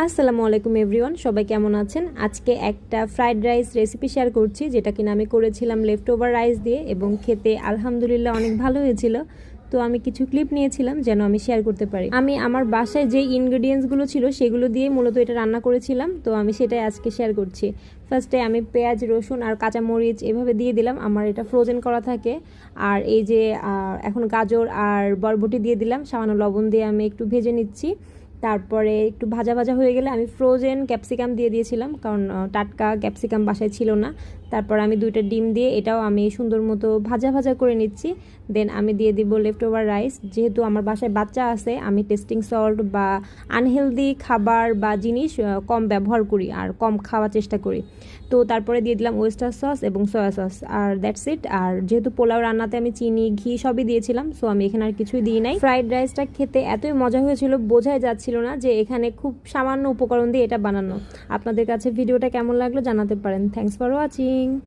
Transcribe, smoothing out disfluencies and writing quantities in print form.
আসসালামু আলাইকুম এভরিওয়ান, সবাই কেমন আছেন? আজকে একটা ফ্রাইড রাইস রেসিপি শেয়ার করছি, যেটা কিনা আমি করেছিলাম লেফট ওভার রাইস দিয়ে এবং খেতে আলহামদুলিল্লাহ অনেক ভালো হয়েছিল। তো আমি কিছু ক্লিপ নিয়েছিলাম যেন আমি শেয়ার করতে পারি। আমি আমার বাসায় যে ইনগ্রেডিয়েন্টসগুলো ছিল সেগুলো দিয়ে মূলত এটা রান্না করেছিলাম, তো আমি সেটাই আজকে শেয়ার করছি। ফার্স্টে আমি পেঁয়াজ, রসুন আর কাঁচামরিচ এভাবে দিয়ে দিলাম, আমার এটা ফ্রোজেন করা থাকে। আর এই যে এখন গাজর আর বরবটি দিয়ে দিলাম, সামান্য লবণ দিয়ে আমি একটু ভেজে নিচ্ছি। তারপরে একটু ভাজা ভাজা হয়ে গেলে আমি ফ্রোজেন ক্যাপসিকাম দিয়ে দিয়েছিলাম, কারণ টাটকা ক্যাপসিকাম বাসায় ছিল না। তারপর আমি 2টা ডিম দিয়ে এটাও আমি সুন্দর মতো ভাজা ভাজা করে নিচ্ছি। দেন আমি দিয়ে দিব লেফট ওভার রাইস। যেহেতু আমার বাসায় বাচ্চা আছে, আমি টেস্টিং সল্ট বা আনহেলদি খাবার বা জিনিস কম ব্যবহার করি আর কম খাওয়ার চেষ্টা করি। তো তারপরে দিয়ে দিলাম ওয়েস্টার সস এবং সয়া সস, আর দ্যাটস ইট। আর যেহেতু পোলাও রান্নাতে আমি চিনি, ঘি সবই দিয়েছিলাম, সো আমি এখানে আর কিছুই দিই নাই। ফ্রাইড রাইসটা খেতে এতই মজা হয়েছিল, বোঝাই যাচ্ছিল না যে এখানে খুব সামান্য উপকরণ দিয়ে এটা বানানো। আপনাদের কাছে ভিডিওটা কেমন লাগলো জানাতে পারেন। Thanks for watching.